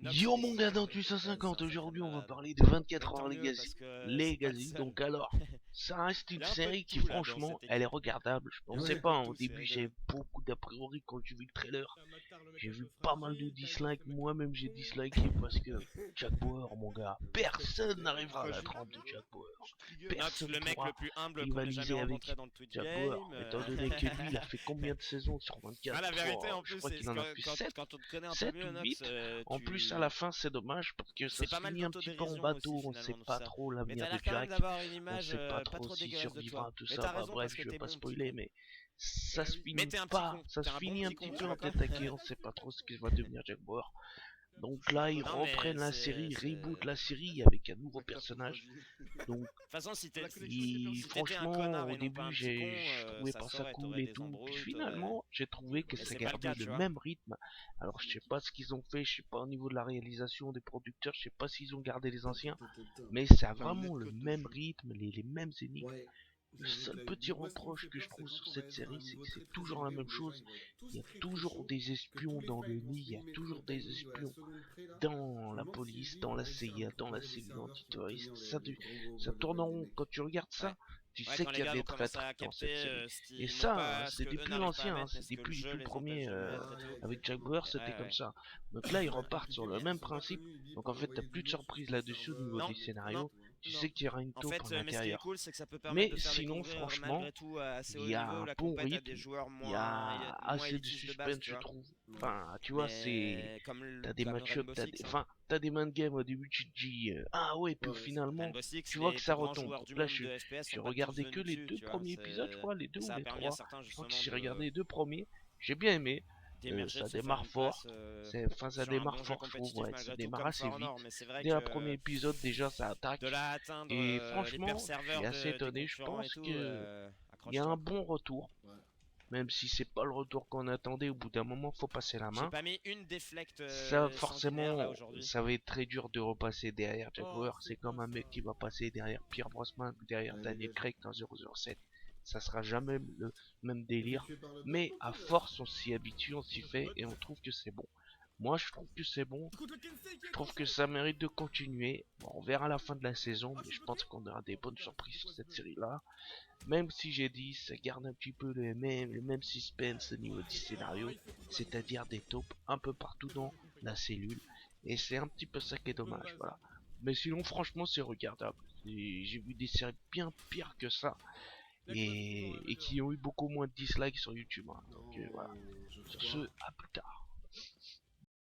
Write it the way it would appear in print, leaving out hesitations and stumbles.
Yo mon gars dans tu Ouais, c'est 150, un sacré aujourd'hui on va malade. parler de Mais 24 tant heures mieux Legacy. parce que c'est pas le Legacy, seul. donc alors, ça reste Il une y a un peu de série qui tout là dans franchement, cette elle est équipe. regardable. Je Il y a un pensais petit peu pas, de hein. Au tout, c'est début j'avais rigolo. beaucoup d'a priori quand j'ai vu le trailer. J'ai vu pas mal de dislikes, moi-même j'ai disliké parce que Jack Bauer, mon gars, personne n'arrivera à la trempe de Jack Bauer. Nox, Personne le mec le pourra plus humble qu'on ait jamais rivaliser rencontré avec dans le Twitch Jack game. Bauer, étant donné que lui, il a fait combien de saisons sur Ah, 24? la vérité en Je plus, crois c'est qu'il en a fait 7, quand on te connaît un peu 7 ou mieux, Nox, 8. En plus, à la fin, c'est dommage parce que ça c'est se pas mal finit un petit peu en d'autodérision aussi bateau. On sait finalement tout pas ça. trop Mais l'avenir t'as de l'air quand même Jack. d'avoir une On image sait pas pas trop trop s'il dégueulasse de toi. survivra, tout Mais ça. t'as Bah raison bref, parce que je vais t'es pas bon petit spoiler, con. mais ça se Mais finit t'es un petit pas. con. Ça T'es se un bon finit un petit con, petit je peu suis en d'accord. tête à queue. On sait pas trop ce que va devenir Jack Bauer. Donc là, ils Non mais reprennent la c'est... série, ils rebootent la De série avec un nouveau personnage. Donc toute façon, si t'étais un franchement, connard au et non pas début, un petit con, je trouvais ça pas ça saurait, cool t'aurais et des tout. Puis embrouilles, finalement, j'ai trouvé que Mais ça c'est pas le gardait cas, le tu vois. même rythme. Alors, je sais pas ce qu'ils ont fait, je sais pas au niveau de la réalisation des producteurs, je sais pas s'ils ont gardé les anciens, mais ça a vraiment le même rythme, les mêmes énigmes. Le seul petit reproche que je trouve sur cette série, c'est que c'est toujours la même chose. Il y a toujours des espions dans le nid, il y a toujours des espions dans la police, dans la CIA, dans la cellule antiterroriste. Ça tourne en rond. Quand tu regardes Ouais. ça, tu Ouais, sais quand qu'il les y a gars des vont commencer traîtres à dans capter cette série. Et non ça, pas ce c'est que eux depuis n'arrivent pas à l'ancien, mettre, mais c'est ce que le depuis les jeu tout les empêche premiers. de mettre et tout. Avec Jack Bauer, Ouais, c'était comme ouais. ça. Donc là, ils repartent sur le même principe. Donc en fait, t'as plus de surprise là-dessus au niveau Non, des non, scénarios. Tu non. sais qu'il y aura une En taupe fait, à mais ce qui est l'intérieur. cool, c'est que ça peut permettre Mais de faire sinon, découvrir malgré franchement, tout à assez il haut y a niveau un la bon compète à des rythme, joueurs il y a moins assez de élitistes de base, suspense, tu je vois. trouve. Enfin, tu vois, c'est. Mais T'as des comme match-ups, Rainbow Six, hein. enfin, t'as des main games au début, tu te dis ah ouais, puis finalement, Rainbow Six, tu vois que les ça plus grands retombe. joueurs Donc du là, monde de FPS j'ai sont pas tous regardé que venus les dessus, deux tu vois. premiers épisodes, je crois, les deux Et ou ça a les permis à trois. certains Je crois que justement j'ai regardé de les deux premiers. J'ai bien aimé. d'émerger, de Ça se faire démarre une place fort. Enfin, ça sur un démarre bon jeu fort, je trouve. compétitif Ouais, ça malgré tout, démarre comme assez For Honor. vite. Mais c'est vrai Dès un premier que épisode, déjà, ça de attaque. là à atteindre Et les pires franchement, je suis serveurs assez des étonné. Je concurrents et pense tout, que il y a un accroche-toi. bon retour. Même si c'est pas le retour qu'on attendait, au bout d'un moment, faut passer la J'ai main. pas mis une déflecte Ça, sanguinaire là forcément, aujourd'hui. ça va être très dur de repasser derrière Jack Bauer. C'est comme un mec qui va passer derrière Pierre Brosnan ou derrière Daniel Craig dans 007. Ça sera jamais le même délire. Mais à force, on s'y habitue, on s'y fait et on trouve que c'est bon. Moi, je trouve que c'est bon. Je trouve que ça mérite de continuer. Bon, on verra la fin de la saison, mais je pense qu'on aura des bonnes surprises sur cette série-là. Même si j'ai dit, ça garde un petit peu le même suspense au niveau du scénario, c'est-à-dire des taupes un peu partout dans la cellule. Et c'est un petit peu ça qui est dommage, voilà. Mais sinon, franchement, c'est regardable. J'ai vu des séries bien pires que ça, et qui ont eu beaucoup moins de dislikes sur YouTube, hein. Donc voilà. Sur ce, à plus tard.